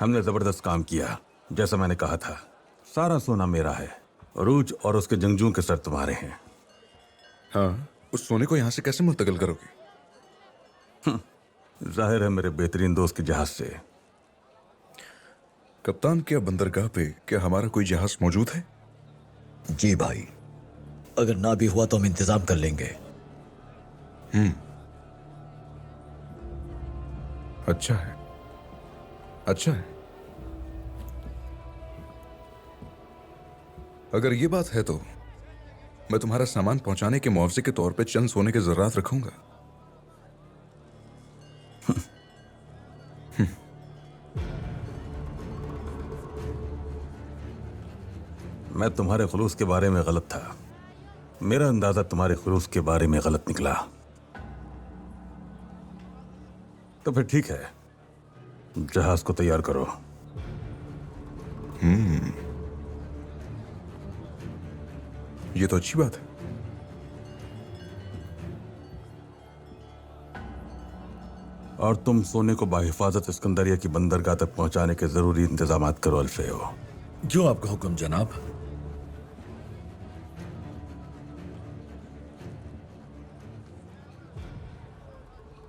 हमने जबरदस्त काम किया, जैसा मैंने कहा था। सारा सोना मेरा है। रूज और उसके जंगजुओं के सर तुम्हारे हैं। हाँ, उस सोने को यहाँ से कैसे मुंतकिल करोगे? जाहिर है मेरे बेहतरीन दोस्त के जहाज से। कप्तान, क्या बंदरगाह पे क्या हमारा कोई जहाज मौजूद है? जी भाई, अगर ना भी हुआ तो हम इंतजाम कर लेंगे। अच्छा है, अच्छा है। अगर ये बात है तो मैं तुम्हारा सामान पहुंचाने के मुआवजे के तौर पे चंद सोने के ज़रात रखूंगा। मैं तुम्हारे खुलूस के बारे में गलत था। मेरा अंदाजा तुम्हारे खुलूस के बारे में गलत निकला। तो फिर ठीक है, जहाज को तैयार करो। ये तो अच्छी बात है। और तुम सोने को बाहिफाजत सिकंदरिया की बंदरगाह तक पहुंचाने के जरूरी इंतजाम करो अल्फेयो। जो आपका हुक्म जनाब।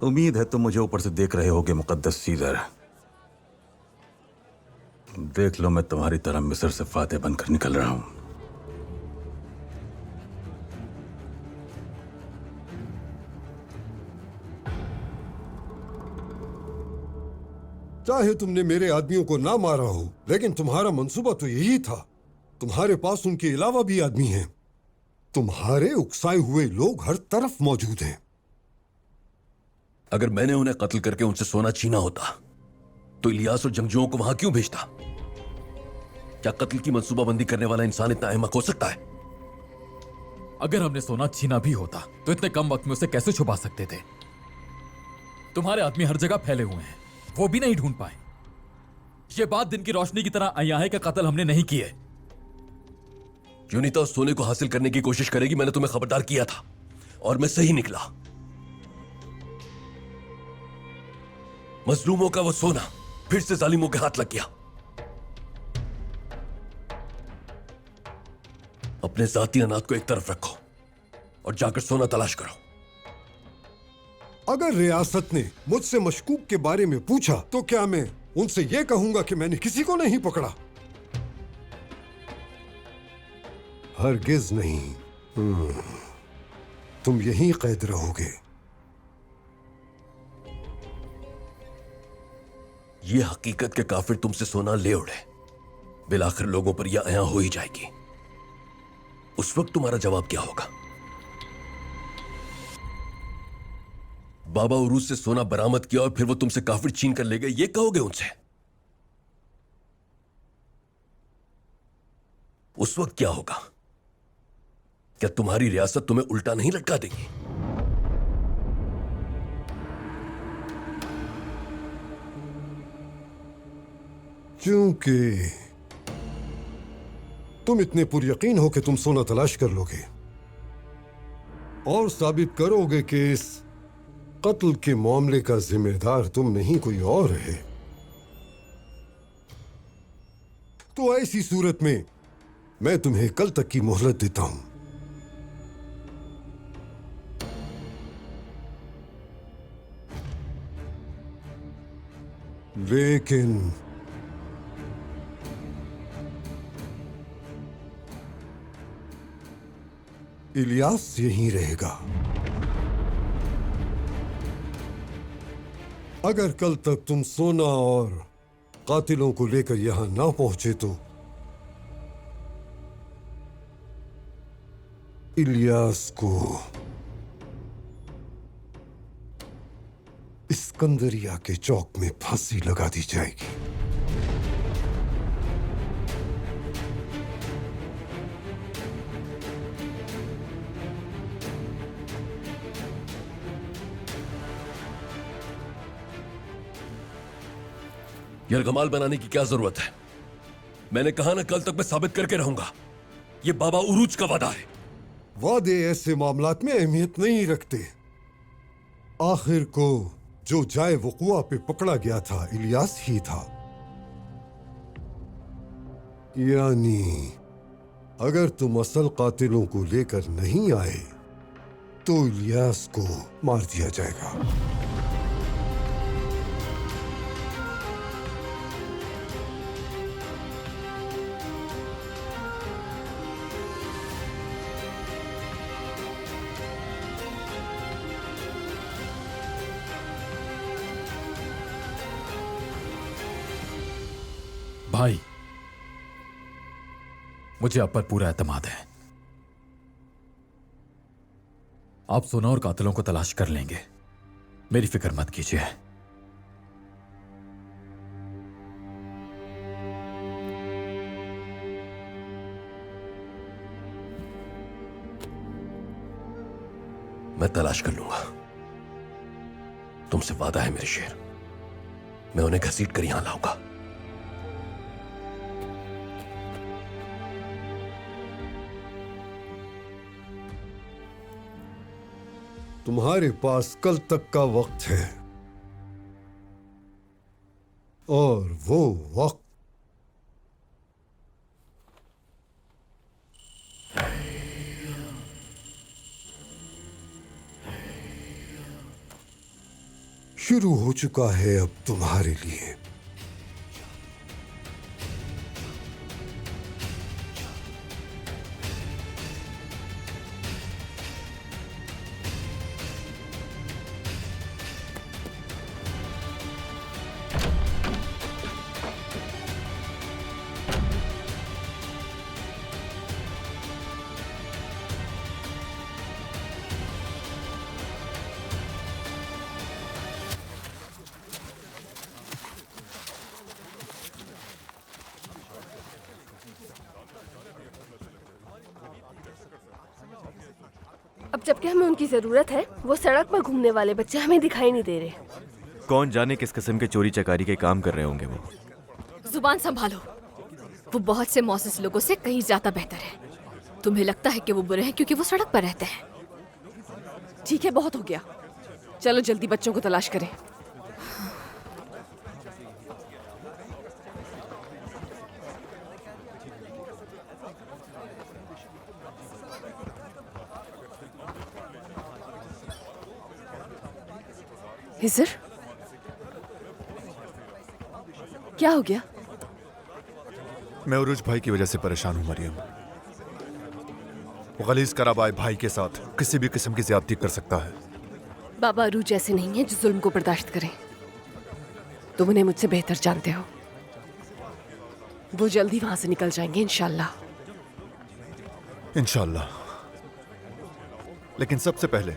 उम्मीद है तुम मुझे ऊपर से देख रहे होगे मुकद्दस सीजर। देख लो, मैं तुम्हारी तरह मिस्र से फातेह बनकर निकल रहा हूं। चाहे तुमने मेरे आदमियों को ना मारा हो, लेकिन तुम्हारा मंसूबा तो यही था। तुम्हारे पास उनके अलावा भी आदमी हैं। तुम्हारे उकसाए हुए लोग हर तरफ मौजूद हैं। अगर मैंने उन्हें कत्ल करके उनसे सोना छीना होता तो इलियास और जंगजुओं को वहां क्यों भेजता? क्या कत्ल की मंसूबाबंदी करने वाला इंसान इतना अहमक हो सकता है? अगर हमने सोना छीना भी होता तो इतने कम वक्त में उसे कैसे छुपा सकते थे? तुम्हारे आदमी हर जगह फैले हुए हैं, वो भी नहीं ढूंढ पाए। ये बात दिन की रोशनी की तरह आया है कि कत्ल हमने नहीं किए। यूनिता उस सोने को हासिल करने की कोशिश करेगी, मैंने तुम्हें खबरदार किया था और मैं सही निकला। मजलूमों का वो सोना फिर से जालिमों के हाथ लग गया। अपने जाती अनाथ को एक तरफ रखो और जाकर सोना तलाश करो। अगर रियासत ने मुझसे मशकूक के बारे में पूछा तो क्या मैं उनसे यह कहूंगा कि मैंने किसी को नहीं पकड़ा? हरगिज नहीं। तुम यहीं कैद रहोगे। ये हकीकत के काफिर तुमसे सोना ले उड़े, बिलाखिर लोगों पर यह अया हो ही जाएगी। उस वक्त तुम्हारा जवाब क्या होगा? बाबा उरूज से सोना बरामद किया और फिर वो तुमसे काफिर छीन कर ले गए, ये कहोगे उनसे? उस वक्त क्या होगा? क्या तुम्हारी रियासत तुम्हें उल्टा नहीं लटका देगी? क्योंकि तुम इतने पुरयकीन हो कि तुम सोना तलाश कर लोगे और साबित करोगे कि इस कत्ल के मामले का जिम्मेदार तुम नहीं कोई और है, तो ऐसी सूरत में मैं तुम्हें कल तक की मोहलत देता हूं। लेकिन इलियास यहीं रहेगा। अगर कल तक तुम सोना और कातिलों को लेकर यहां ना पहुंचे तो इलियास को इस्कंदरिया के चौक में फांसी लगा दी जाएगी। यरगमाल बनाने की क्या जरूरत है? मैंने कहा ना, कल तक मैं साबित करके रहूंगा। यह बाबा उरूज का वादा है। वादे ऐसे मामलात में अहमियत नहीं रखते। आखिर को जो जाए वकुआ पे पकड़ा गया था इलियास ही था। यानी अगर तुम असल कातिलों को लेकर नहीं आए तो इलियास को मार दिया जाएगा। भाई, मुझे आप पर पूरा एतमाद है। आप सोना और कातिलों को तलाश कर लेंगे, मेरी फिक्र मत कीजिए। मैं तलाश कर लूंगा। तुमसे वादा है मेरे शेर, मैं उन्हें घसीट कर यहां लाऊंगा। तुम्हारे पास कल तक का वक्त है, और वो वक्त शुरू हो चुका है अब तुम्हारे लिए। अब जबकि हमें उनकी जरूरत है, वो सड़क पर घूमने वाले बच्चे हमें दिखाई नहीं दे रहे। कौन जाने किस किस्म के चोरी चकारी के काम कर रहे होंगे वो। जुबान संभालो, वो बहुत से मौसस लोगों से कहीं ज्यादा बेहतर है। तुम्हें लगता है कि वो बुरे हैं क्योंकि वो सड़क पर रहते हैं। ठीक है, बहुत हो गया, चलो जल्दी बच्चों को तलाश करें। हिजर, क्या हो गया? मैं उरुज भाई की वजह से परेशान हूं मरियम। वो गलीज कराबाई भाई के साथ किसी भी किस्म की ज्यादती कर सकता है। बाबा अरूज ऐसे नहीं है जो जुल्म को बर्दाश्त करें। तुम उन्हें मुझसे बेहतर जानते हो। वो जल्दी वहां से निकल जाएंगे इंशाल्लाह। इंशाल्लाह। लेकिन सबसे पहले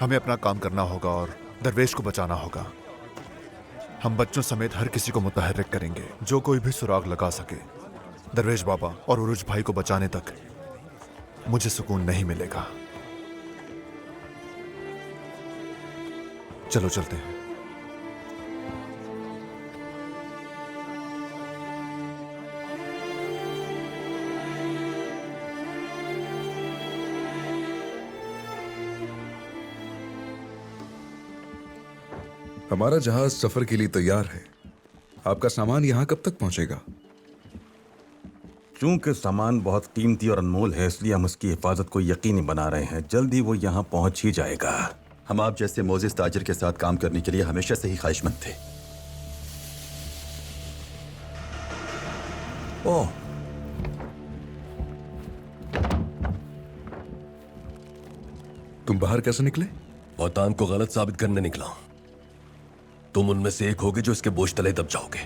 हमें अपना काम करना होगा और दरवेश को बचाना होगा। हम बच्चों समेत हर किसी को मुतहर्रिक करेंगे जो कोई भी सुराग लगा सके। दरवेश बाबा और उरुज भाई को बचाने तक मुझे सुकून नहीं मिलेगा। चलो चलते हैं। हमारा जहाज सफर के लिए तैयार है। आपका सामान यहां कब तक पहुंचेगा? चूंकि सामान बहुत कीमती और अनमोल है, इसलिए हम उसकी हिफाजत को यकीनी बना रहे हैं। जल्द ही वो यहाँ पहुंच ही जाएगा। हम आप जैसे मोजिज ताजिर के साथ काम करने के लिए हमेशा से ही ख्वाहिशमंद थे। ओह, तुम बाहर कैसे निकले? मौतान को गलत साबित करने निकला हूं। तुम उनमें से एक होगे जो इसके बोझ तले दब जाओगे।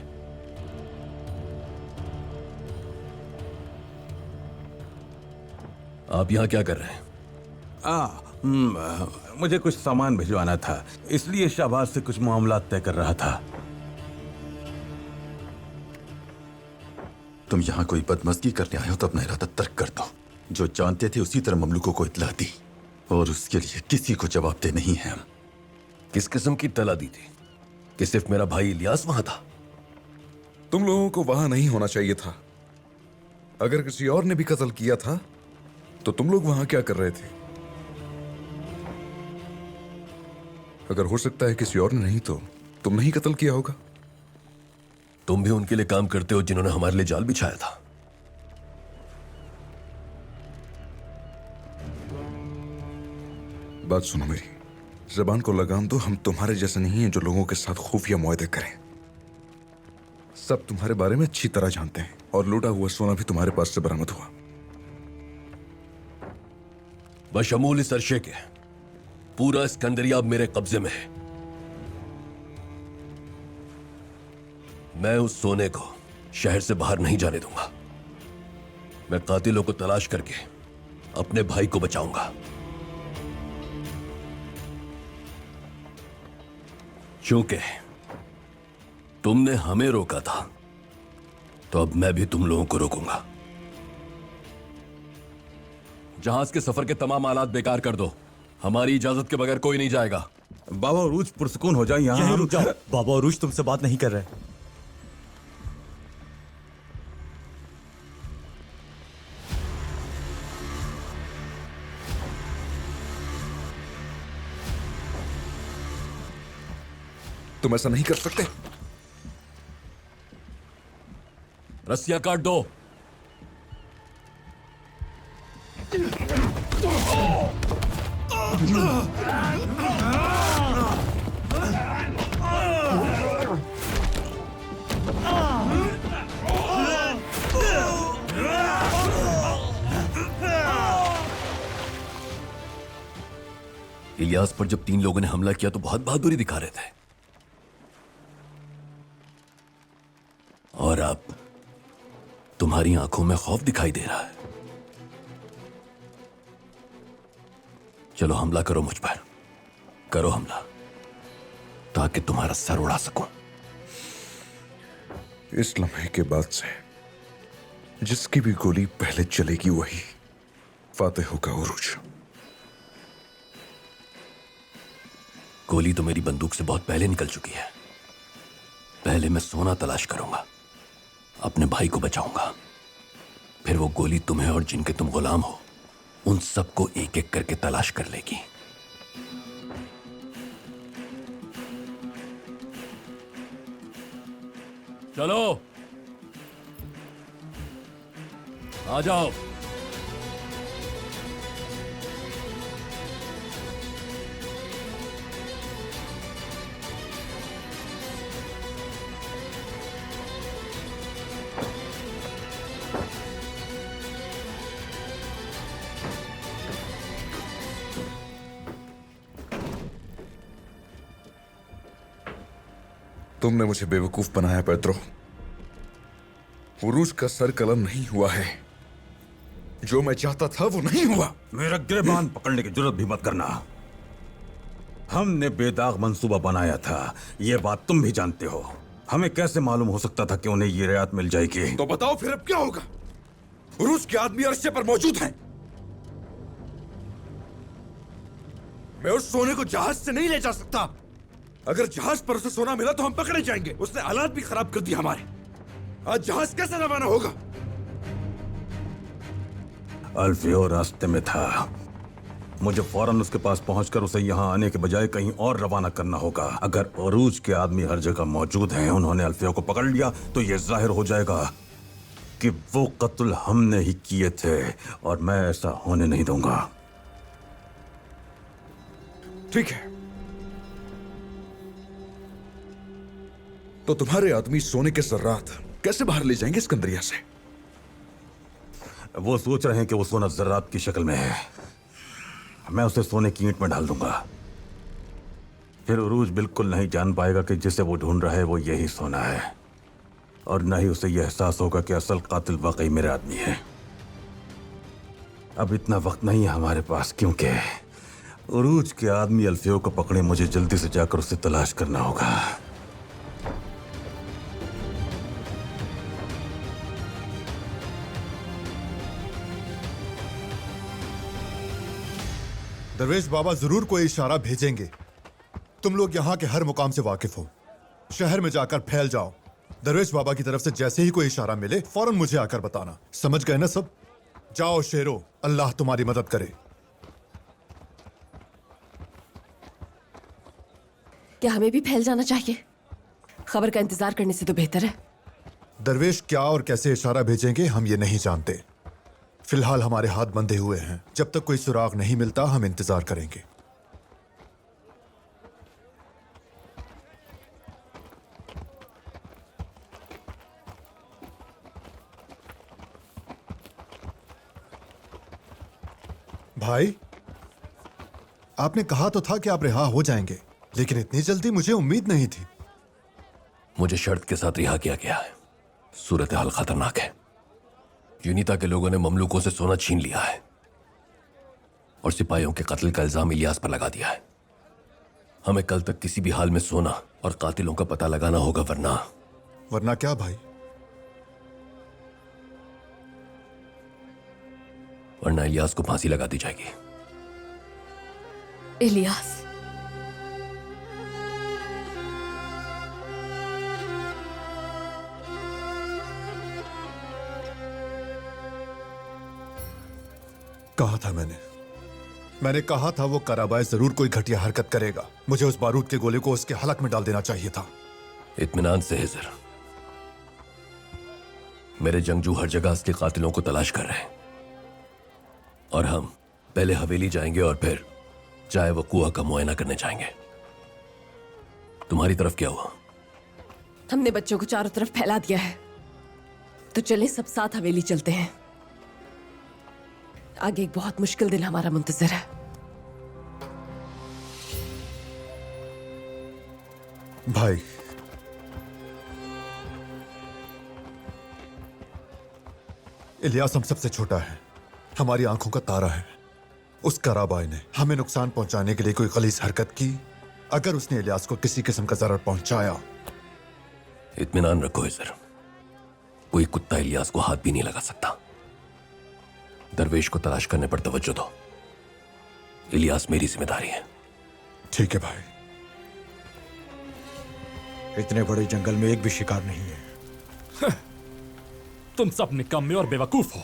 आप यहां क्या कर रहे हैं? मुझे कुछ सामान भिजवाना था, इसलिए शाहबाज से कुछ मामला तय कर रहा था। तुम यहाँ कोई बदमज़गी करने आए हो तो अपना इरादा तर्क कर दो। जो जानते थे उसी तरह ममलूकों को इत्तला दी, और उसके लिए किसी को जवाब दे नहीं है हम। किस किस्म की इत्तला दी थी? कि सिर्फ मेरा भाई इलियास वहां था? तुम लोगों को वहां नहीं होना चाहिए था। अगर किसी और ने भी कत्ल किया था तो तुम लोग वहां क्या कर रहे थे? अगर हो सकता है किसी और ने नहीं तो तुमने ही कत्ल किया होगा। तुम भी उनके लिए काम करते हो जिन्होंने हमारे लिए जाल बिछाया था। बात सुनो मेरी, जबान को लगाम दो। हम तुम्हारे जैसे नहीं हैं जो लोगों के साथ खुफिया मुआहदे करें। सब तुम्हारे बारे में अच्छी तरह जानते हैं और लूटा हुआ सोना भी तुम्हारे पास से बरामद हुआ। बशमूल इस अरशे के पूरा सिकंदरिया अब मेरे कब्जे में है। मैं उस सोने को शहर से बाहर नहीं जाने दूंगा। मैं कातिलों को तलाश करके अपने भाई को बचाऊंगा। क्योंकि तुमने हमें रोका था, तो अब मैं भी तुम लोगों को रोकूंगा। जहाज के सफर के तमाम आलात बेकार कर दो। हमारी इजाजत के बगैर कोई नहीं जाएगा। बाबा अरूज पुरसकून हो जाए यहाँ। यहीं रुक जाओ। बाबा अरूज तुमसे बात नहीं कर रहे। तुम ऐसा नहीं कर सकते। रस्सियां काट दो। इलियास पर जब 3 लोगों ने हमला किया तो बहुत बहादुरी दिखा रहे थे, और अब तुम्हारी आंखों में खौफ दिखाई दे रहा है। चलो हमला करो मुझ पर। करो हमला ताकि तुम्हारा सर उड़ा सकूं। इस लम्हे के बाद से जिसकी भी गोली पहले चलेगी वही फातेह होगा उरूज। गोली तो मेरी बंदूक से बहुत पहले निकल चुकी है। पहले मैं सोना तलाश करूंगा, अपने भाई को बचाऊंगा। फिर वो गोली तुम्हें और जिनके तुम गुलाम हो उन सबको एक एक करके तलाश कर लेगी। चलो आ जाओ। तुमने मुझे बेवकूफ बनाया पेड्रो। उरूज का सर कलम नहीं हुआ है। जो मैं चाहता था वो नहीं हुआ। मेरा गिरबान पकड़ने की जरूरत भी मत करना। हमने बेदाग मंसूबा बनाया था, ये बात तुम भी जानते हो। हमें कैसे मालूम हो सकता था कि उन्हें ये रियायत मिल जाएगी? तो बताओ फिर अब क्या होगा? उरूज के आदमी अरशे पर मौजूद हैं। मैं उस सोने को जहाज से नहीं ले जा सकता। अगर जहाज पर उसे सोना मिला तो हम पकड़े जाएंगे। उसने हालात भी खराब कर दिए हमारे। आज जहाज कैसे रवाना होगा? अल्फियो रास्ते में था। मुझे फौरन उसके पास पहुंचकर उसे यहाँ आने के बजाय कहीं और रवाना करना होगा। अगर उरूज के आदमी हर जगह मौजूद हैं, उन्होंने अल्फियो को पकड़ लिया, तो यह जाहिर हो जाएगा कि वो कत्ल हमने ही किए थे, और मैं ऐसा होने नहीं दूंगा। ठीक है, तो तुम्हारे आदमी सोने के जर्रात कैसे बाहर ले जाएंगे सिकंदरिया से? वो सोच रहे हैं कि वो सोना जर्रात की शक्ल में है। मैं उसे सोने की ईंट में डाल दूंगा। फिर उरूज बिल्कुल नहीं जान पाएगा कि जिसे वो ढूंढ रहा है वो यही सोना है, और न ही उसे यह एहसास होगा कि असल कातिल वाकई मेरे आदमी है। अब इतना वक्त नहीं है हमारे पास, क्योंकि उरूज के आदमी अल्फियो को पकड़े। मुझे जल्दी से जाकर उसे तलाश करना होगा। दरवेश बाबा जरूर कोई इशारा भेजेंगे। तुम लोग यहाँ के हर मुकाम से वाकिफ हो। शहर में जाकर फैल जाओ। दरवेश बाबा की तरफ से जैसे ही कोई इशारा मिले फौरन मुझे आकर बताना। समझ गए ना सब? जाओ शेरो, अल्लाह तुम्हारी मदद करे। क्या हमें भी फैल जाना चाहिए? खबर का इंतजार करने से तो बेहतर है। दरवेश क्या और कैसे इशारा भेजेंगे हम ये नहीं जानते। फिलहाल हमारे हाथ बंधे हुए हैं। जब तक कोई सुराग नहीं मिलता हम इंतजार करेंगे। भाई, आपने कहा तो था कि आप रिहा हो जाएंगे, लेकिन इतनी जल्दी मुझे उम्मीद नहीं थी। मुझे शर्त के साथ रिहा किया गया है। सूरत हाल खतरनाक है। यूनिता के लोगों ने ममलूकों से सोना छीन लिया है और सिपाहियों के कत्ल का इल्जाम इलियास पर लगा दिया है। हमें कल तक किसी भी हाल में सोना और कातिलों का पता लगाना होगा, वरना क्या भाई? वरना इलियास को फांसी लगा दी जाएगी। इलियास, कहा था मैंने कहा था वो कराबाय जरूर कोई घटिया हरकत करेगा। मुझे उस बारूद के गोले को उसके हलक में डाल देना चाहिए था। इत्मीनान से हिजर, मेरे जंगजू हर जगह उसके कातिलों को तलाश कर रहे हैं और हम पहले हवेली जाएंगे और फिर चाहे वो कुआं का मुआयना करने जाएंगे। तुम्हारी तरफ क्या हुआ? हमने बच्चों को चारों तरफ फैला दिया है, तो चले सब साथ हवेली चलते हैं। आगे एक बहुत मुश्किल दिन हमारा मुंतजर है। भाई, इलियास हम सबसे छोटा है, हमारी आंखों का तारा है। उस कराबाई ने हमें नुकसान पहुंचाने के लिए कोई गलीज हरकत की। अगर उसने इलियास को किसी किस्म का जरर पहुंचाया, इत्मीनान रखो हिजर, कोई कुत्ता इलियास को हाथ भी नहीं लगा सकता। दरवेश को तलाश करने पर तवज्जो दो। इलियास मेरी जिम्मेदारी है। ठीक है भाई। इतने बड़े जंगल में एक भी शिकार नहीं है। तुम सब निकम्मे और बेवकूफ हो।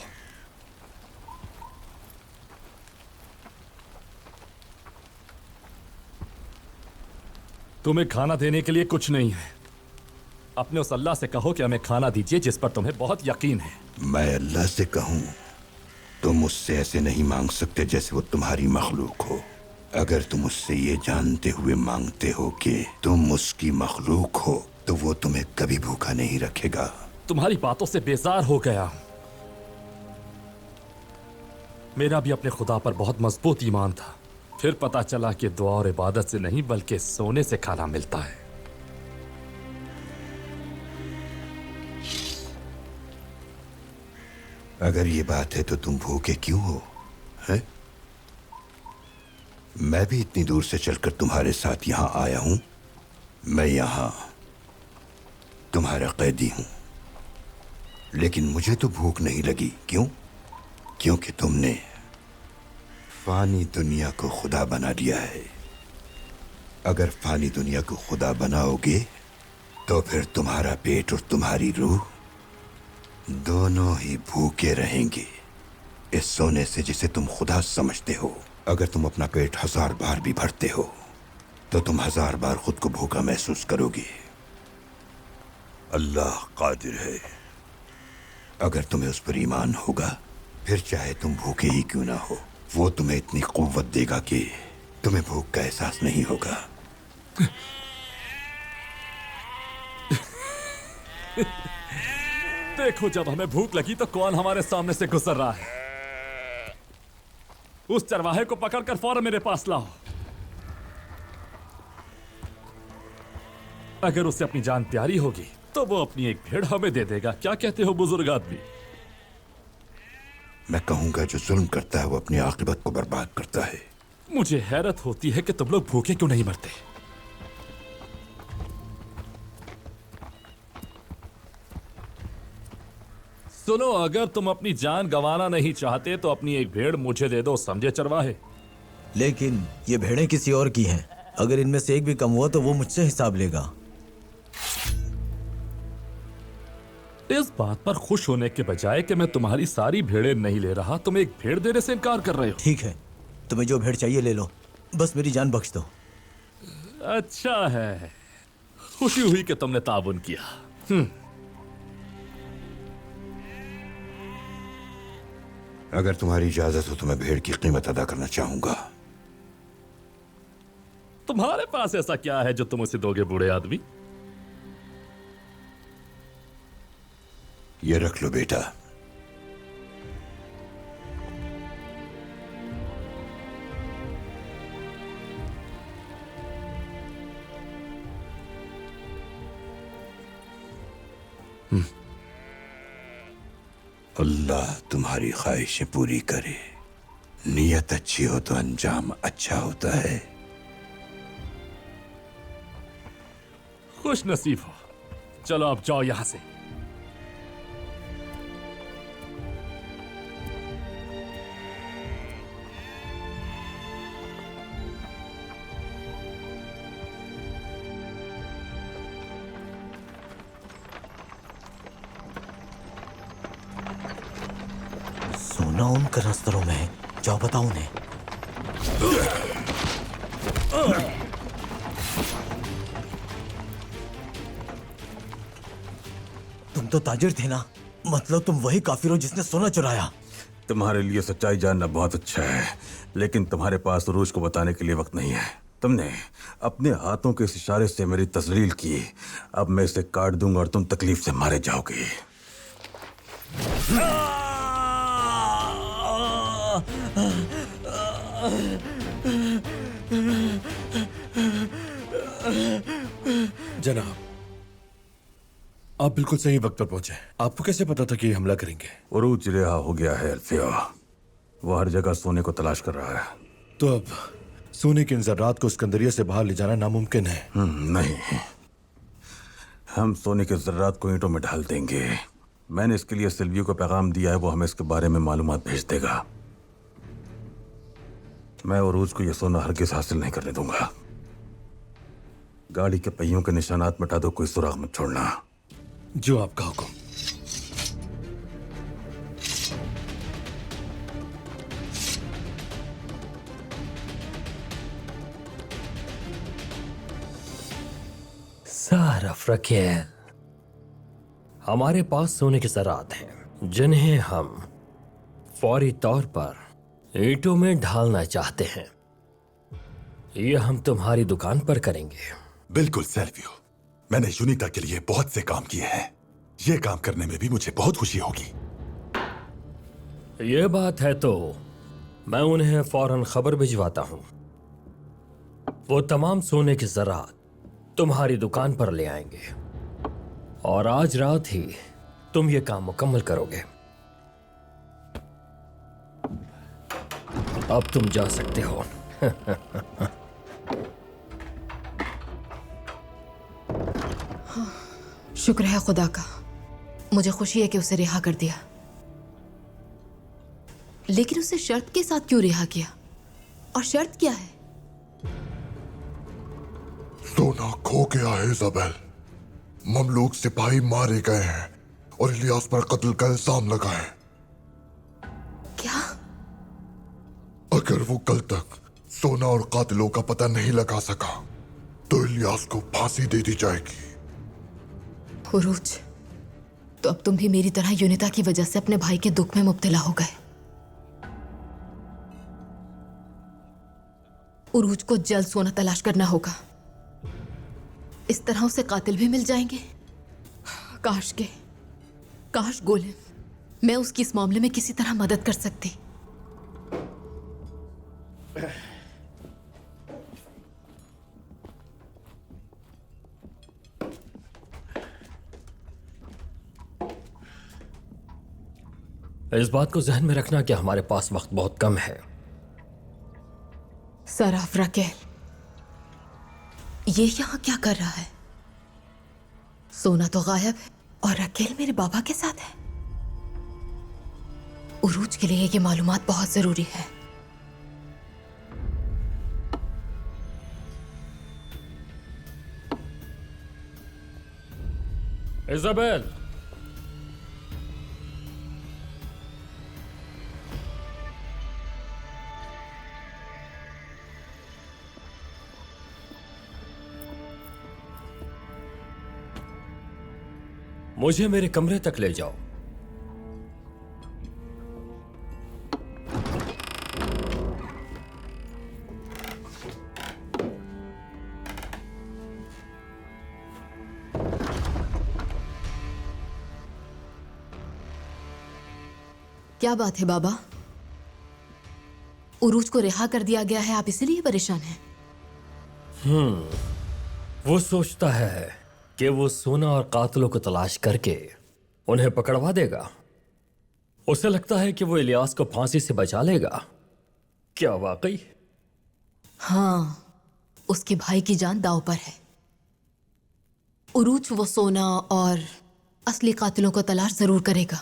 तुम्हें खाना देने के लिए कुछ नहीं है। अपने उस अल्लाह से कहो कि हमें खाना दीजिए जिस पर तुम्हें बहुत यकीन है। मैं अल्लाह से कहूं, तुम मुझसे ऐसे नहीं मांग सकते जैसे वो तुम्हारी मखलूक हो। अगर तुम उससे ये जानते हुए मांगते हो कि तुम उसकी मखलूक हो, तो वो तुम्हें कभी भूखा नहीं रखेगा। तुम्हारी बातों से बेजार हो गया। मेरा भी अपने खुदा पर बहुत मजबूत ईमान था। फिर पता चला कि दुआ और इबादत से नहीं बल्कि सोने से खाना मिलता है। अगर ये बात है तो तुम भूखे क्यों हो? है? मैं भी इतनी दूर से चलकर तुम्हारे साथ यहां आया हूं। मैं यहां तुम्हारा कैदी हूं, लेकिन मुझे तो भूख नहीं लगी। क्यों? क्योंकि तुमने फानी दुनिया को खुदा बना लिया है। अगर फानी दुनिया को खुदा बनाओगे तो फिर तुम्हारा पेट और तुम्हारी रूह दोनों ही भूखे रहेंगे इस सोने से जिसे तुम खुदा समझते हो। अगर तुम अपना पेट 1000 बार भी भरते हो तो तुम 1000 बार खुद को भूखा महसूस करोगे। अल्लाह कादिर है। अगर तुम्हें उस पर ईमान होगा, फिर चाहे तुम भूखे ही क्यों ना हो, वो तुम्हें इतनी कुव्वत देगा कि तुम्हें भूख का एहसास नहीं होगा। देखो, जब हमें भूख लगी तो कौन हमारे सामने से गुजर रहा है। उस चरवाहे को पकड़कर फौरन मेरे पास लाओ। अगर उसे अपनी जान प्यारी होगी तो वो अपनी एक भेड़ हमें दे देगा। क्या कहते हो बुजुर्ग आदमी? मैं कहूंगा जो जुल्म करता है वो अपनी आखिरत को बर्बाद करता है। मुझे हैरत होती है कि तुम लोग भूखे क्यों नहीं मरते। सुनो, अगर तुम अपनी जान गंवाना नहीं चाहते तो अपनी एक भेड़ मुझे दे दो, समझे चरवाहे? लेकिन ये भेड़ें किसी और की हैं। अगर इनमें से एक भी कम हुआ तो वो मुझसे हिसाब लेगा। इस बात पर खुश होने के बजाय कि मैं तुम्हारी सारी भेड़ें नहीं ले रहा, तुम एक भेड़ देने से इनकार कर रहे हो। ठीक है, तुम्हें जो भेड़ चाहिए ले लो, बस मेरी जान बख्श दो। अच्छा है, खुशी हुई कि तुमने ताबुन किया। अगर तुम्हारी इजाजत हो तो मैं भेड़ की कीमत अदा करना चाहूंगा। तुम्हारे पास ऐसा क्या है जो तुम उसे दोगे बूढ़े आदमी? ये रख लो बेटा। अल्लाह तुम्हारी ख्वाहिशें पूरी करे। नीयत अच्छी हो तो अंजाम अच्छा होता है। खुश नसीब हो। चलो अब जाओ यहां से। सोना उन कनस्तरों में है, जाओ बताओ उन्हें। तुम तो ताजिर थे ना, मतलब तुम वही काफिर हो जिसने सोना चुराया। तुम्हारे लिए सच्चाई जानना बहुत अच्छा है, लेकिन तुम्हारे पास उरूज को बताने के लिए वक्त नहीं है। तुमने अपने हाथों के इस इशारे से मेरी तस्लील की। अब मैं इसे काट दूंगा और तुम तकलीफ से मारे जाओगे। जनाब, आप बिल्कुल सही वक्त पर पहुंचे। आपको कैसे पता था कि ये हमला करेंगे? उरूज रिहा हो गया है अल्फिया। वो हर जगह सोने को तलाश कर रहा है। तो अब सोने के इन ज़र्रात को सिकंदरिया से बाहर ले जाना नामुमकिन है। नहीं, हम सोने के ज़र्रात को ईंटों में ढाल देंगे। मैंने इसके लिए सिल्वियो को पैगाम दिया है, वो हमें इसके बारे में मालूमात भेज देगा। मैं उरूज को यह सोना हरगिज़ हासिल नहीं करने दूंगा। गाड़ी के पहियों के निशानात मिटा दो, कोई सुराग मत छोड़ना। जो आपका हुक्म। सारफ रखेल, हमारे पास सोने के ज़रात हैं जिन्हें हम फौरी तौर पर ईंटों में ढालना चाहते हैं। ये हम तुम्हारी दुकान पर करेंगे। बिल्कुल सेल्वियो, मैंने यूनिका के लिए बहुत से काम किए हैं। ये काम करने में भी मुझे बहुत खुशी होगी। ये बात है तो मैं उन्हें फौरन खबर भिजवाता हूं। वो तमाम सोने के ज़रात तुम्हारी दुकान पर ले आएंगे और आज रात ही तुम ये काम मुकम्मल करोगे। अब तुम जा सकते हो। शुक्र है खुदा का, मुझे खुशी है कि उसे रिहा कर दिया। लेकिन उसे शर्त के साथ क्यों रिहा किया? और शर्त क्या है? सोना खो गया है इजाबेल। ममलूक सिपाही मारे गए हैं और इलियास पर कत्ल का इल्जाम लगा है। क्या? अगर वो कल तक सोना और कातिलों का पता नहीं लगा सका तो इलियास को फांसी दे दी जाएगी। उरूज, तो अब तुम भी मेरी तरह यूनिता की वजह से अपने भाई के दुख में मुब्तला हो गए। उरूज को जल्द सोना तलाश करना होगा। इस तरह उसे कातिल भी मिल जाएंगे। काश गोलेम, मैं उसकी इस मामले में किसी तरह मदद कर सकती। इस बात को जहन में रखना कि हमारे पास वक्त बहुत कम है। सराफ रकेल, ये यहाँ क्या कर रहा है? सोना तो गायब है और रकेल मेरे बाबा के साथ है। उरूज के लिए ये मालूमात बहुत जरूरी है। इजाबेल, मुझे मेरे कमरे तक ले जाओ। क्या बात है बाबा? उरूज को रिहा कर दिया गया है, आप इसीलिए परेशान हैं? वो सोचता है कि वो सोना और कातिलों को तलाश करके उन्हें पकड़वा देगा। उसे लगता है कि वो इलियास को फांसी से बचा लेगा। क्या वाकई? हाँ, उसके भाई की जान दांव पर है। उरूज वो सोना और असली कातिलों को तलाश जरूर करेगा,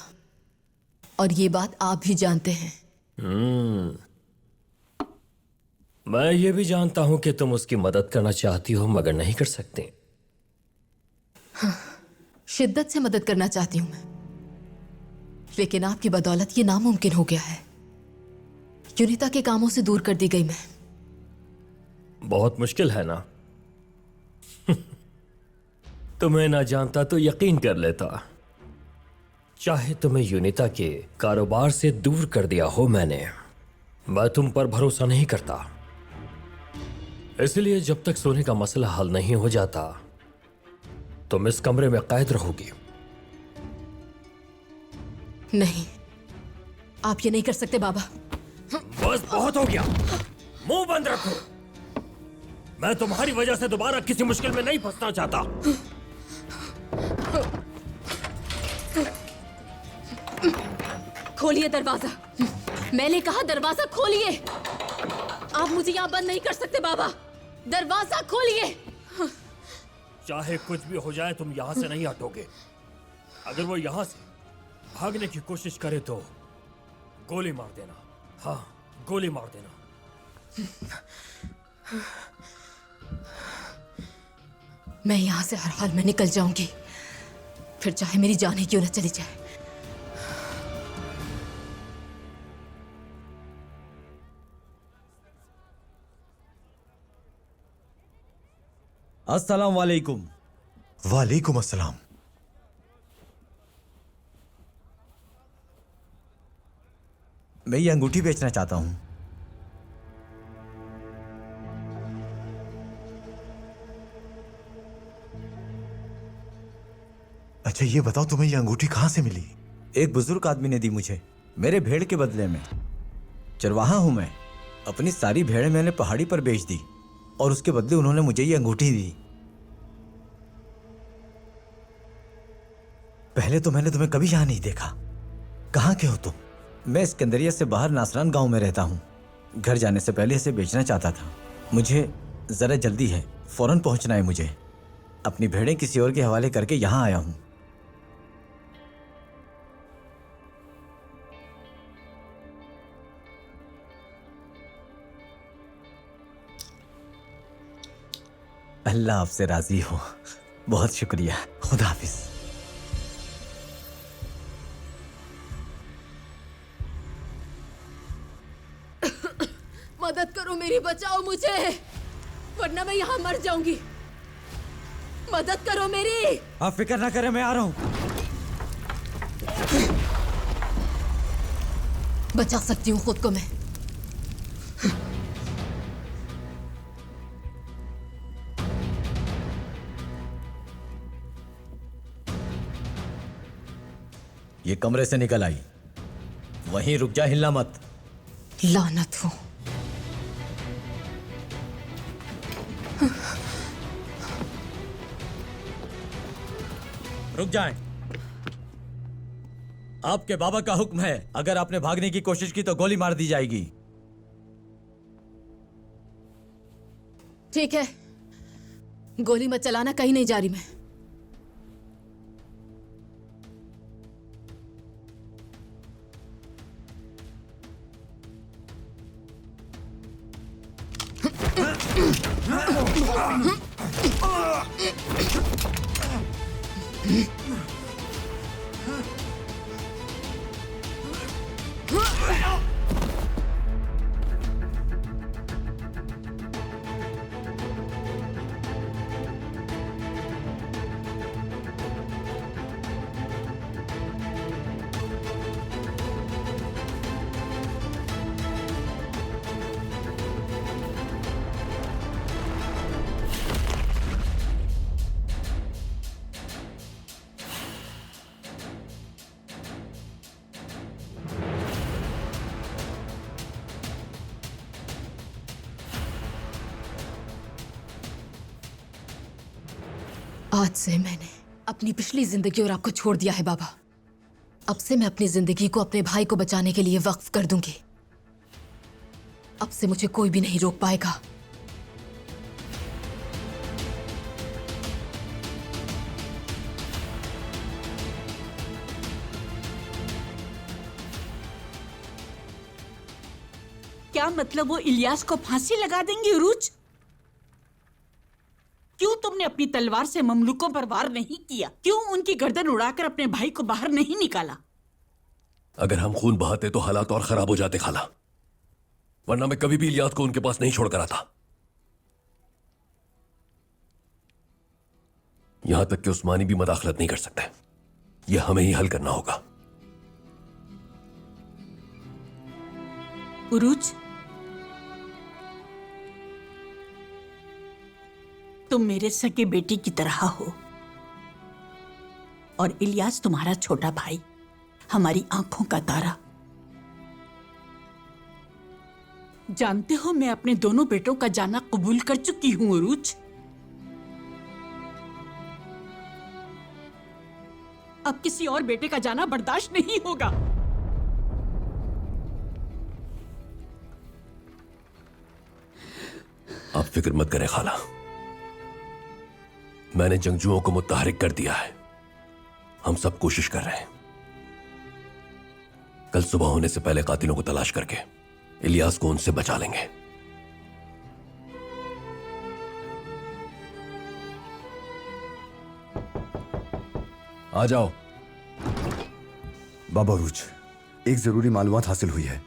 और ये बात आप भी जानते हैं। मैं ये भी जानता हूं कि तुम उसकी मदद करना चाहती हो, मगर नहीं कर सकते। हाँ, शिद्दत से मदद करना चाहती हूं मैं, लेकिन आपकी बदौलत ये नामुमकिन हो गया है। यूनिता के कामों से दूर कर दी गई मैं। बहुत मुश्किल है ना? तुम्हें ना जानता तो यकीन कर लेता। चाहे तुम्हें यूनिता के कारोबार से दूर कर दिया हो मैंने, मैं तुम पर भरोसा नहीं करता। इसलिए जब तक सोने का मसला हल नहीं हो जाता, तुम इस कमरे में कैद रहोगी। नहीं, आप ये नहीं कर सकते बाबा। बस बहुत हो गया, मुंह बंद रखो। मैं तुम्हारी वजह से दोबारा किसी मुश्किल में नहीं फंसना चाहता। खोलिए दरवाजा। मैंने कहा दरवाजा खोलिए। आप मुझे यहाँ बंद नहीं कर सकते बाबा। दरवाजा खोलिए। चाहे कुछ भी हो जाए, तुम यहां से नहीं हटोगे। अगर वो यहां से भागने की कोशिश करे तो गोली मार देना। हाँ, गोली मार देना। मैं यहां से हर हाल में निकल जाऊंगी, फिर चाहे मेरी जान ही क्यों न चली जाए। अस्सलाम वालेकुम। वालेकुम अस्सलाम। मैं ये अंगूठी बेचना चाहता हूं। अच्छा ये बताओ, तुम्हें ये अंगूठी कहां से मिली? एक बुजुर्ग आदमी ने दी मुझे, मेरे भेड़ के बदले में। चरवाहा हूं मैं। अपनी सारी भेड़ें मैंने पहाड़ी पर बेच दी और उसके बदले उन्होंने मुझे ये अंगूठी दी। पहले तो मैंने तुम्हें कभी यहां नहीं देखा। कहां के हो तुम? मैं सिकंदरिया से बाहर नासरान गांव में रहता हूं। घर जाने से पहले इसे बेचना चाहता था। मुझे जरा जल्दी है, फौरन पहुंचना है मुझे। अपनी भेड़ें किसी और के हवाले करके यहां आया हूं। अल्लाह आपसे राजी हो। बहुत शुक्रिया। खुदा हाफिज। मदद करो मेरी, बचाओ मुझे, वरना मैं यहाँ मर जाऊंगी। मदद करो मेरी। आप फिक्र ना करें, मैं आ रहा हूं। बचा सकती हूँ खुद को मैं। ये कमरे से निकल आई। वहीं रुक जा, हिलना मत। लानत हो। रुक जाएं। आपके बाबा का हुक्म है, अगर आपने भागने की कोशिश की तो गोली मार दी जाएगी। ठीक है, गोली मत चलाना, कहीं नहीं जा रही मैं। आज से मैंने अपनी पिछली जिंदगी और आपको छोड़ दिया है बाबा। अब से मैं अपनी जिंदगी को अपने भाई को बचाने के लिए वक्फ कर दूंगी। अब से मुझे कोई भी नहीं रोक पाएगा। क्या मतलब वो इलियास को फांसी लगा देंगे उरूज? क्यों तुमने अपनी तलवार से ममलूकों पर वार नहीं किया? क्यों उनकी गर्दन उड़ाकर अपने भाई को बाहर नहीं निकाला? अगर हम खून बहाते तो हालात और खराब हो जाते खाला, वरना मैं कभी भी इलियास को उनके पास नहीं छोड़कर आता। यहां तक कि उस्मानी भी मदाखलत नहीं कर सकते। यह हमें ही हल करना होगा। उरूज, तुम मेरे सगे बेटे की तरह हो और इलियास तुम्हारा छोटा भाई, हमारी आंखों का तारा। जानते हो मैं अपने दोनों बेटों का जाना कबूल कर चुकी हूं उरूज। अब किसी और बेटे का जाना बर्दाश्त नहीं होगा। आप फिक्र मत करें खाला, मैंने जंगजुओं को मुत्तहरिक कर दिया है। हम सब कोशिश कर रहे हैं। कल सुबह होने से पहले कातिलों को तलाश करके इलियास को उनसे बचा लेंगे। आ जाओ। बाबा रूज, एक जरूरी मालूमात हासिल हुई है।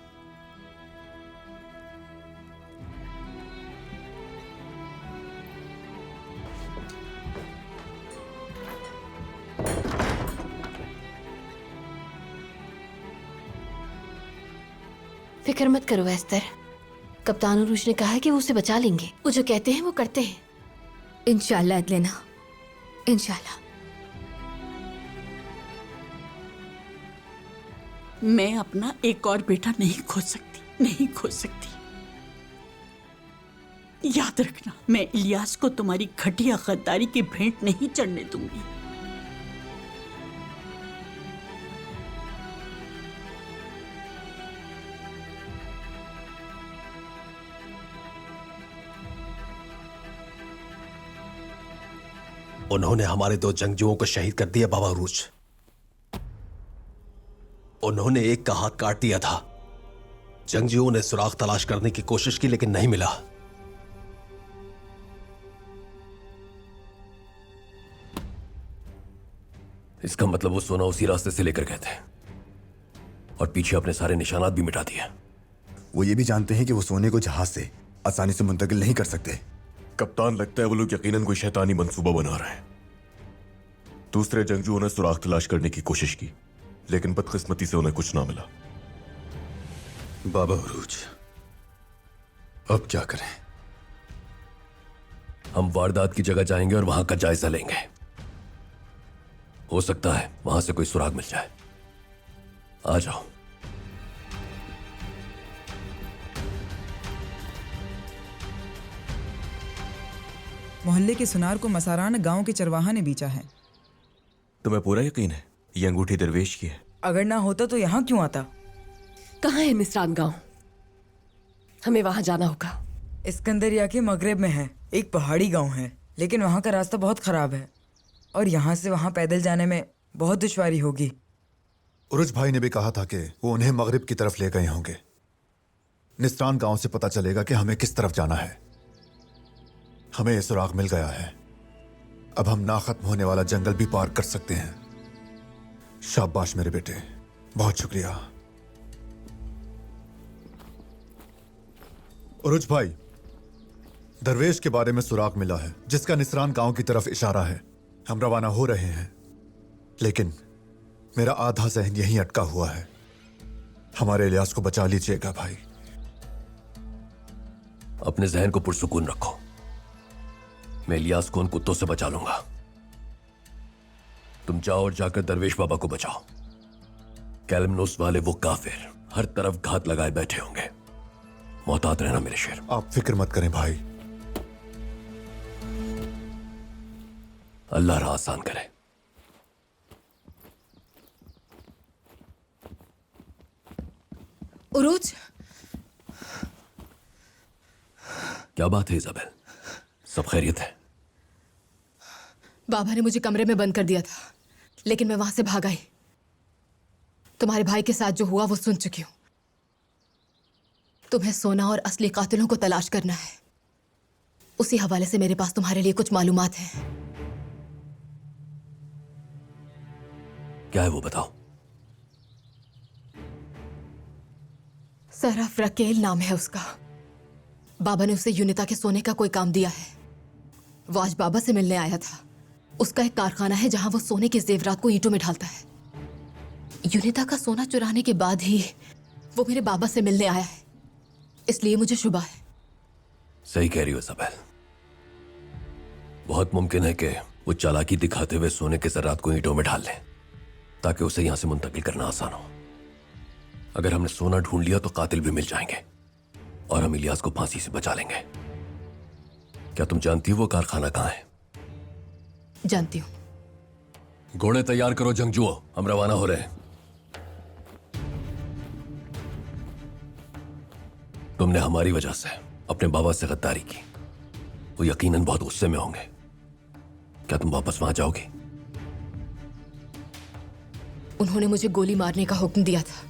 फिक्र मत करो एस्तर, कप्तान उरूज ने कहा है कि वो उसे बचा लेंगे। वो जो कहते हैं वो करते हैं। इंशाल्लाह एडलेना, इंशाल्लाह। मैं अपना एक और बेटा नहीं खो सकती, नहीं खो सकती। याद रखना, मैं इलियास को तुम्हारी घटिया गद्दारी की भेंट नहीं चढ़ने दूंगी। उन्होंने हमारे 2 जंगजुओं को शहीद कर दिया बाबा रूज। उन्होंने एक का हाथ काट दिया था। जंगजुओं ने सुराग तलाश करने की कोशिश की लेकिन नहीं मिला। इसका मतलब वो सोना उसी रास्ते से लेकर गए थे और पीछे अपने सारे निशानात भी मिटा दिए। वो ये भी जानते हैं कि वो सोने को जहाज से आसानी से मुंतकिल नहीं कर सकते। कप्तान, लगता है वो लोग यकीनन कोई शैतानी मंसूबा बना रहे हैं। दूसरे जंगजुओं ने सुराग तलाश करने की कोशिश की लेकिन बदकिस्मती से उन्हें कुछ ना मिला। बाबा उरूज, अब क्या करें? हम वारदात की जगह जाएंगे और वहां का जायजा लेंगे। हो सकता है वहां से कोई सुराग मिल जाए। आ जाओ। मोहल्ले के सुनार को मसारान गांव के चरवाहा ने बेचा है। तुम्हें पूरा यकीन है ये अंगूठी दरवेश की है? अगर ना होता तो यहाँ क्यों आता? कहाँ है निसरान गांव? हमें वहां जाना होगा। इस्कंदरिया के मगरब में है, एक पहाड़ी गांव है, लेकिन वहाँ का रास्ता बहुत खराब है और यहाँ से वहाँ पैदल जाने में बहुत दुश्वारी होगी। उरुज भाई ने भी कहा था कि वो उन्हें मगरिब की तरफ ले गए होंगे। निस्रान गांव से पता चलेगा कि हमें किस तरफ जाना है। हमें ये सुराग मिल गया है। अब हम ना खत्म होने वाला जंगल भी पार कर सकते हैं। शाबाश मेरे बेटे, बहुत शुक्रिया। उरुज भाई, दरवेश के बारे में सुराग मिला है जिसका निसरान गांव की तरफ इशारा है। हम रवाना हो रहे हैं, लेकिन मेरा आधा जहन यहीं अटका हुआ है। हमारे इलियास को बचा लीजिएगा भाई। अपने जहन को पुरसुकून रखो। मैं इलियास को उन कुत्तों से बचा लूंगा। तुम जाओ और जाकर दरवेश बाबा को बचाओ। कैलमनोस वाले वो काफिर हर तरफ घात लगाए बैठे होंगे। मोहतात रहना मेरे शेर। आप फिक्र मत करें भाई। अल्लाह राह आसान करे। उरूज, क्या बात है इजाबेल? सब खैरियत है? बाबा ने मुझे कमरे में बंद कर दिया था, लेकिन मैं वहां से भाग आई। तुम्हारे भाई के साथ जो हुआ वो सुन चुकी हूं। तुम्हें सोना और असली कातिलों को तलाश करना है। उसी हवाले से मेरे पास तुम्हारे लिए कुछ मालूमात हैं। क्या है वो बताओ। सरफ रकेल नाम है उसका। बाबा ने उसे यूनिता के सोने का कोई काम दिया है। वो आज बाबा से मिलने आया था। उसका एक कारखाना है जहां वो सोने के जेवरात को ईंटों में ढालता है। यूनिता का सोना चुराने के बाद ही वो मेरे बाबा से मिलने आया है, इसलिए मुझे शुबा है। सही कह रही हो इजाबेल। बहुत मुमकिन है कि वो चालाकी दिखाते हुए सोने के जरात को ईंटों में ढाल ले ताकि उसे यहां से मुंतकिल करना आसान हो। अगर हमने सोना ढूंढ लिया तो कातिल भी मिल जाएंगे और हम इलियास को फांसी से बचा लेंगे। क्या तुम जानती हो वो कारखाना कहां है? जानती हूँ। घोड़े तैयार करो जंगजुओ, हम रवाना हो रहे हैं। तुमने हमारी वजह से अपने बाबा से गद्दारी की। वो यकीनन बहुत गुस्से में होंगे। क्या तुम वापस वहां जाओगी? उन्होंने मुझे गोली मारने का हुक्म दिया था।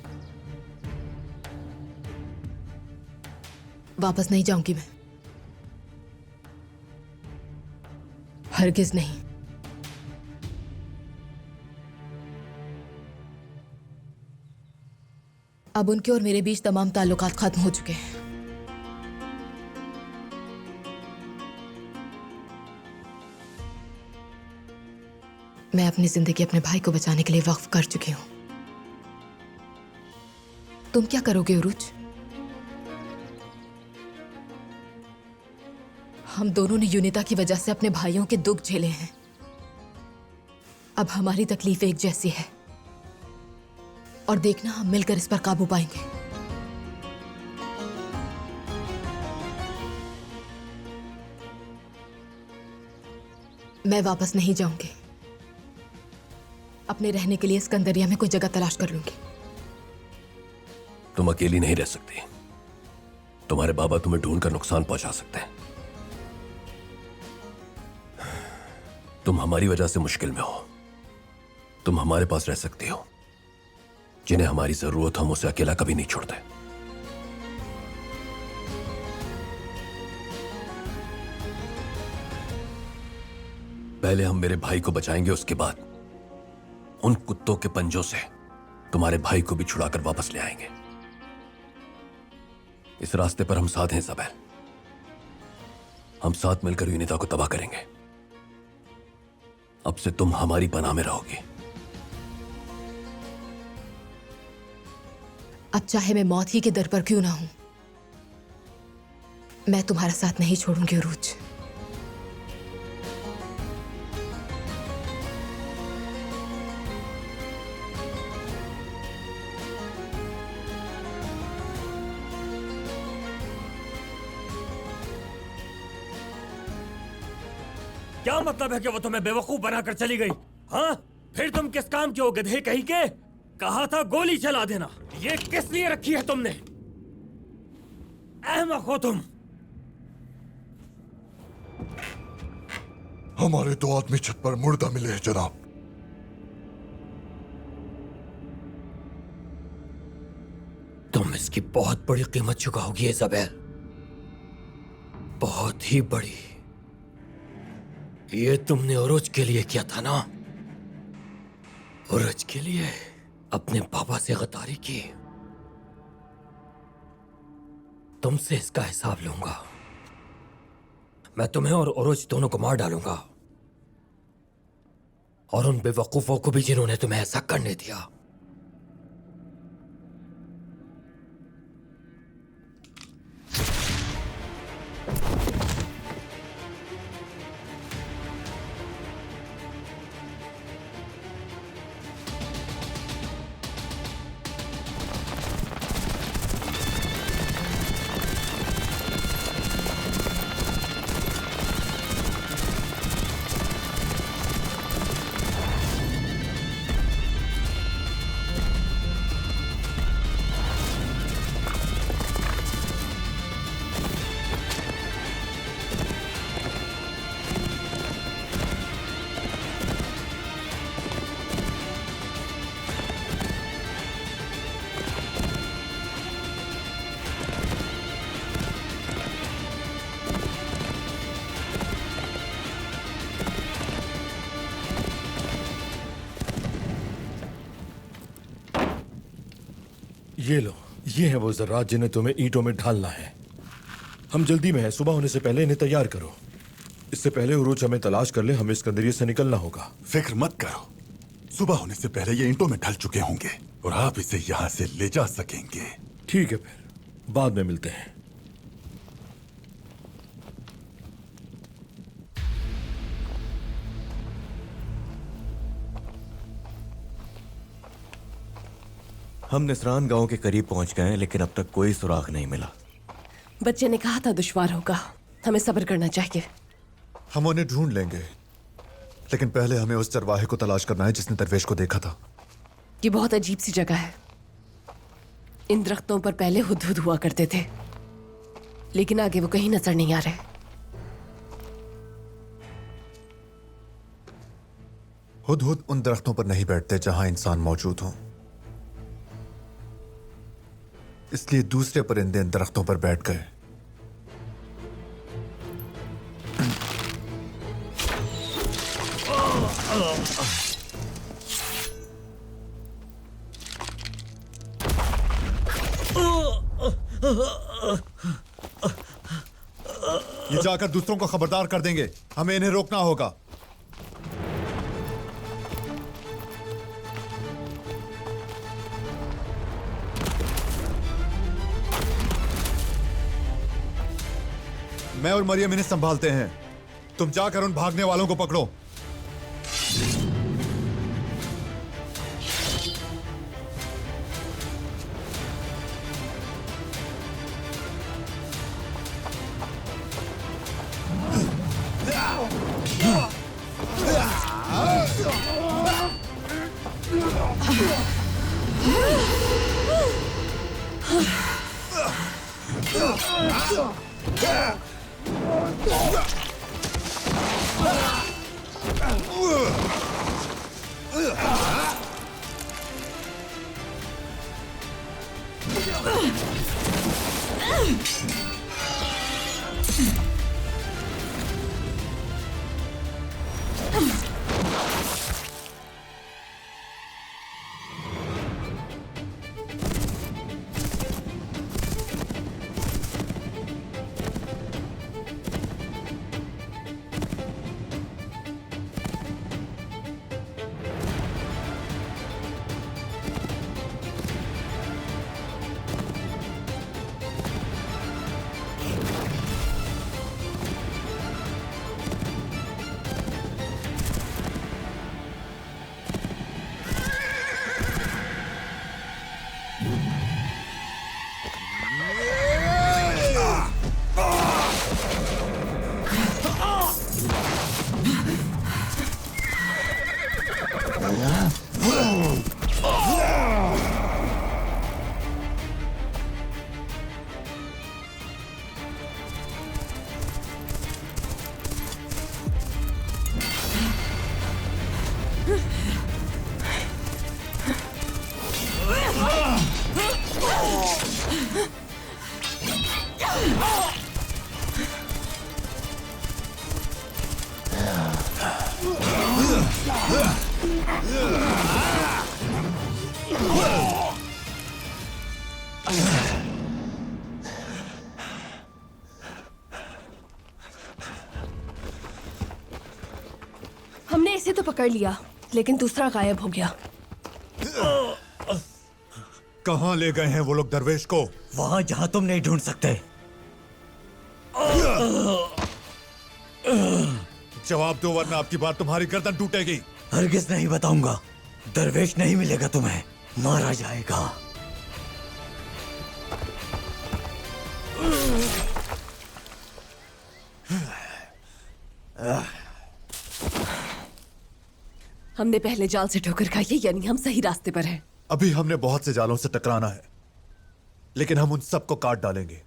वापस नहीं जाऊंगी मैं, हरगिज नहीं। अब उनके और मेरे बीच तमाम ताल्लुकात खत्म हो चुके हैं। मैं अपनी जिंदगी अपने भाई को बचाने के लिए वक्फ कर चुकी हूं। तुम क्या करोगे उरूज? हम दोनों ने यूनिता की वजह से अपने भाइयों के दुख झेले हैं। अब हमारी तकलीफ एक जैसी है और देखना हम मिलकर इस पर काबू पाएंगे। मैं वापस नहीं जाऊंगी। अपने रहने के लिए सिकंदरिया में कोई जगह तलाश कर लूंगी। तुम अकेली नहीं रह सकती। तुम्हारे बाबा तुम्हें ढूंढकर नुकसान पहुंचा सकते हैं। तुम हमारी वजह से मुश्किल में हो। तुम हमारे पास रह सकती हो। जिन्हें हमारी जरूरत, हम उसे अकेला कभी नहीं छोड़ते। पहले हम मेरे भाई को बचाएंगे, उसके बाद उन कुत्तों के पंजों से तुम्हारे भाई को भी छुड़ाकर वापस ले आएंगे। इस रास्ते पर हम साथ हैं इजाबेल। हम साथ मिलकर यूनिता को तबाह करेंगे। अब से तुम हमारी पनाह में रहोगी। अब चाहे मैं मौत ही के दर पर क्यों ना हूं, मैं तुम्हारा साथ नहीं छोड़ूंगी उरूज। क्या मतलब है कि वो तुम्हें बेवकूफ बनाकर चली गई? हाँ, फिर तुम किस काम के हो गधे कहीं के? कहा था गोली चला देना। ये किस लिए रखी है तुमने? अहमक हो तुम। हमारे 2 आदमी छत पर मुर्दा मिले हैं जनाब। तुम इसकी बहुत बड़ी कीमत चुकाओगी इजाबेल, बहुत ही बड़ी। ये तुमने उरूज के लिए किया था ना? उरूज के लिए अपने पापा से गद्दारी की। तुमसे इसका हिसाब लूंगा। मैं तुम्हें और उरूज दोनों को मार डालूंगा, और उन बेवकूफों को भी जिन्होंने तुम्हें ऐसा करने दिया। ये लो, ये है वो ज़रात जिन्हें तुम्हें ईंटों में ढालना है। हम जल्दी में हैं, सुबह होने से पहले इन्हें तैयार करो। इससे पहले उरूज हमें तलाश कर ले, हमें इस्कंदरिया से निकलना होगा। फिक्र मत करो, सुबह होने से पहले ये ईंटों में ढल चुके होंगे और आप इसे यहाँ से ले जा सकेंगे। ठीक है, फिर बाद में मिलते हैं। हम निसरान गांव के करीब पहुंच गए हैं, लेकिन अब तक कोई सुराग नहीं मिला। बच्चे ने कहा था दुश्वार होगा, हमें सब्र करना चाहिए। हम उन्हें ढूंढ लेंगे, लेकिन पहले हमें उस चरवाहे को तलाश करना है जिसने दरवेश को देखा था। ये बहुत अजीब सी जगह है। इन दरख्तों पर पहले हुदहुद हुआ करते थे, लेकिन आगे वो कहीं नजर नहीं आ रहे। हुदहुद उन दरख्तों पर नहीं बैठते जहां इंसान मौजूद हो, इसलिए दूसरे परिंदे इन दरख्तों पर बैठ गए। ये जाकर दूसरों को खबरदार कर देंगे, हमें इन्हें रोकना होगा। मैं और मरियम इन्हें संभालते हैं, तुम जाकर उन भागने वालों को पकड़ो। हमने इसे तो पकड़ लिया, लेकिन दूसरा गायब हो गया। कहां ले गए हैं वो लोग दरवेश को? वहां जहां तुम नहीं ढूंढ सकते। जवाब दो वरना आपकी बात तुम्हारी गर्दन टूटेगी। हरगिज नहीं बताऊंगा। दरवेश नहीं मिलेगा तुम्हें, मारा जाएगा। हमने पहले जाल से ठोकर खाई है, यानी हम सही रास्ते पर हैं। अभी हमने बहुत से जालों से टकराना है, लेकिन हम उन सबको काट डालेंगे।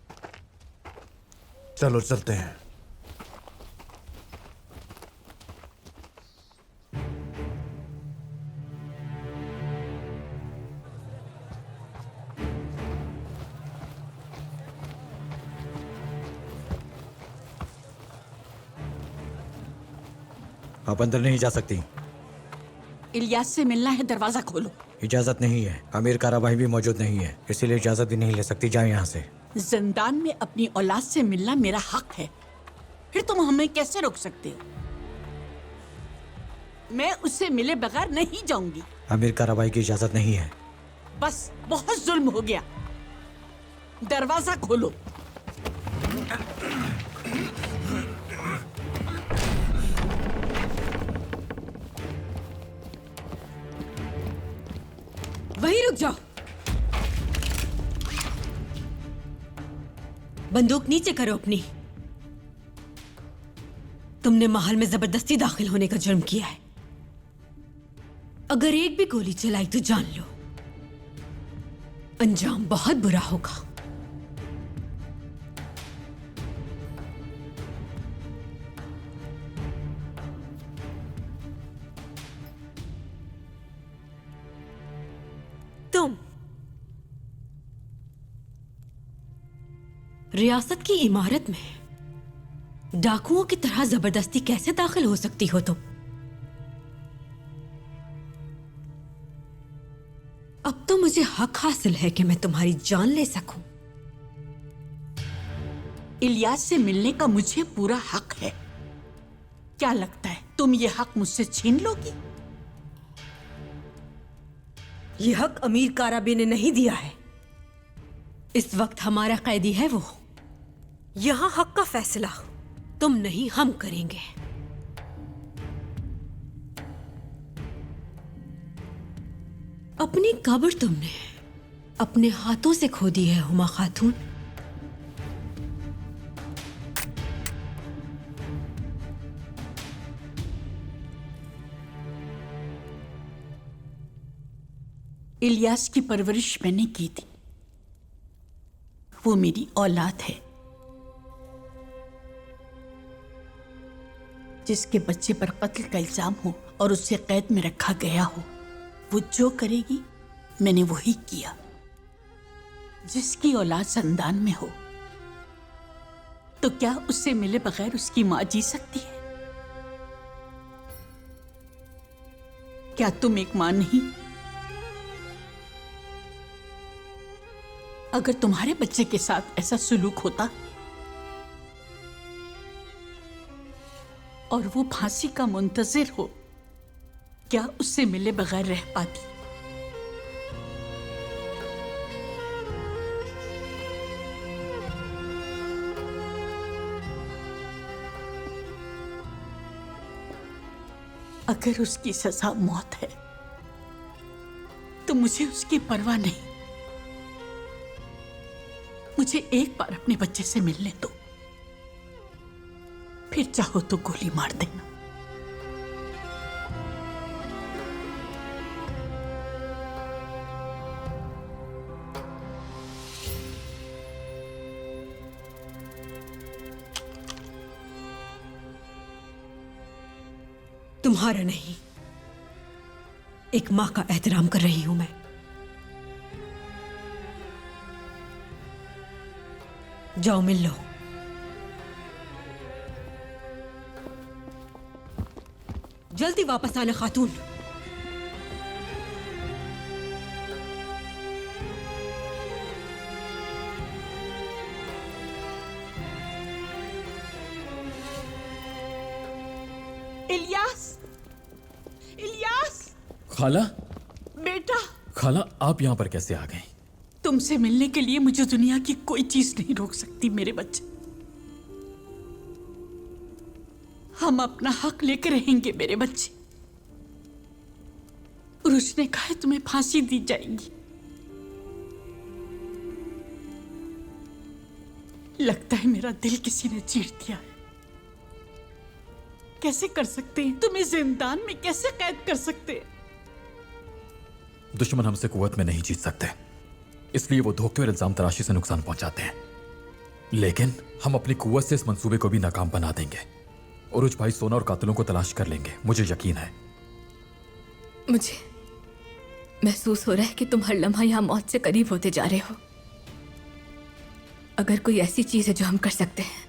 चलो चलते हैं। आप अंदर नहीं जा सकती। इलियास से मिलना है, दरवाजा खोलो। इजाजत नहीं है। अमीर काराबाई भी मौजूद नहीं है, इसीलिए इजाजत भी नहीं ले सकती। जाए यहाँ से। जिंदान में अपनी औलाद से मिलना मेरा हक है, फिर तुम हमें कैसे रोक सकते हो? मैं उससे मिले बगैर नहीं जाऊंगी। अमीर काराबाई की इजाजत नहीं है। बस बहुत जुल्म हो गया, दरवाजा खोलो। वहीं रुक जाओ। बंदूक नीचे करो अपनी। तुमने महल में जबरदस्ती दाखिल होने का जुर्म किया है। अगर एक भी गोली चलाई तो जान लो, अंजाम बहुत बुरा होगा। तुम रियासत की इमारत में डाकुओं की तरह जबरदस्ती कैसे दाखिल हो सकती हो तुम? अब तो मुझे हक हासिल है कि मैं तुम्हारी जान ले सकूं। इलियास से मिलने का मुझे पूरा हक है। क्या लगता है तुम ये हक मुझसे छीन लोगी? यह हक अमीर काराबी ने नहीं दिया है। इस वक्त हमारा कैदी है वो। यहां हक का फैसला तुम नहीं, हम करेंगे। अपनी कब्र तुमने अपने हाथों से खोदी है हुमा खातून। इलियास की परवरिश मैंने की थी, वो मेरी औलाद है। जिसके बच्चे पर कत्ल का इल्जाम हो और उसे कैद में रखा गया हो, वो जो करेगी मैंने वही किया। जिसकी औलाद संदान में हो, तो क्या उससे मिले बगैर उसकी मां जी सकती है? क्या तुम एक मां नहीं? अगर तुम्हारे बच्चे के साथ ऐसा सुलूक होता और वो फांसी का मुंतजिर हो, क्या उससे मिले बगैर रह पाती? अगर उसकी सजा मौत है तो मुझे उसकी परवाह नहीं। मुझे एक बार अपने बच्चे से मिलने दो, फिर चाहो तो गोली मार देना। तुम्हारा नहीं, एक मां का एहतराम कर रही हूं मैं। जाओ मिल लो। जल्दी वापस आना खातून। इलियास, इलियास! खाला, बेटा! खाला आप यहाँ पर कैसे आ गए? तुमसे मिलने के लिए मुझे दुनिया की कोई चीज नहीं रोक सकती मेरे बच्चे। हम अपना हक लेकर रहेंगे मेरे बच्चे। और उसने कहा है तुम्हें फांसी दी जाएगी। लगता है मेरा दिल किसी ने चीर दिया है। कैसे कर सकते हैं? तुम्हें जिंदान में कैसे कैद कर सकते हैं? दुश्मन हमसे कुव्वत में नहीं जीत सकते, इसलिए वो धोखे और इल्जाम तराशी से नुकसान पहुंचाते हैं। लेकिन हम अपनी कुव्वत से इस मंसूबे को भी नाकाम बना देंगे। उरुज भाई सोना और कातिलों को तलाश कर लेंगे, मुझे यकीन है। मुझे महसूस हो रहा है कि तुम हर लम्हा यहां मौत से करीब होते जा रहे हो। अगर कोई ऐसी चीज है जो हम कर सकते हैं,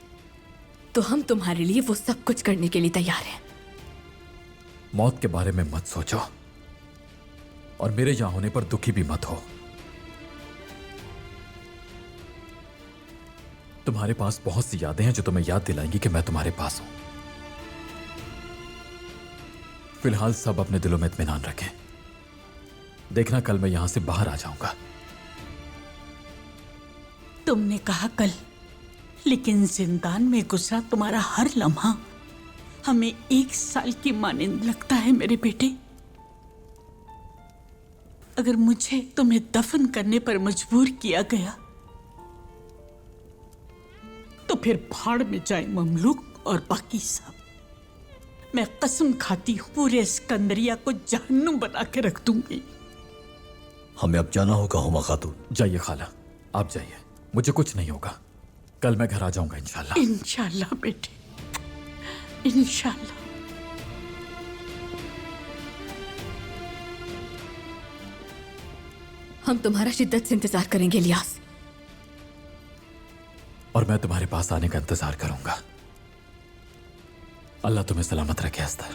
तो हम तुम्हारे लिए वो सब कुछ करने के लिए तैयार हैं। मौत के बारे में मत सोचो, और मेरे यहां होने पर दुखी भी मत हो। तुम्हारे पास बहुत सी यादें हैं जो तुम्हें याद दिलाएंगी कि मैं तुम्हारे पास हूं। फिलहाल सब अपने दिलों में इत्मीनान रखें। देखना कल मैं यहां से बाहर आ जाऊंगा। तुमने कहा कल, लेकिन जिंदान में गुजरा तुम्हारा हर लम्हा हमें 1 साल की मानिंद लगता है मेरे बेटे। अगर मुझे तुम्हें दफन करने पर मजबूर किया गया तो फिर भाड़ में जाए ममलूक और बाकी सब। मैं कसम खाती हूं पूरे सिकंदरिया को जहन्नुम बना के रख दूंगी। हमें अब जाना होगा हुमा खातून। जाइए खाला, आप जाइए, मुझे कुछ नहीं होगा। कल मैं घर आ जाऊंगा इंशाल्लाह। इंशाल्लाह बेटे, इंशाल्लाह। हम तुम्हारा शिद्दत से इंतजार करेंगे इलियास। और मैं तुम्हारे पास आने का इंतजार करूंगा। अल्लाह तुम्हें सलामत रखे अस्तर।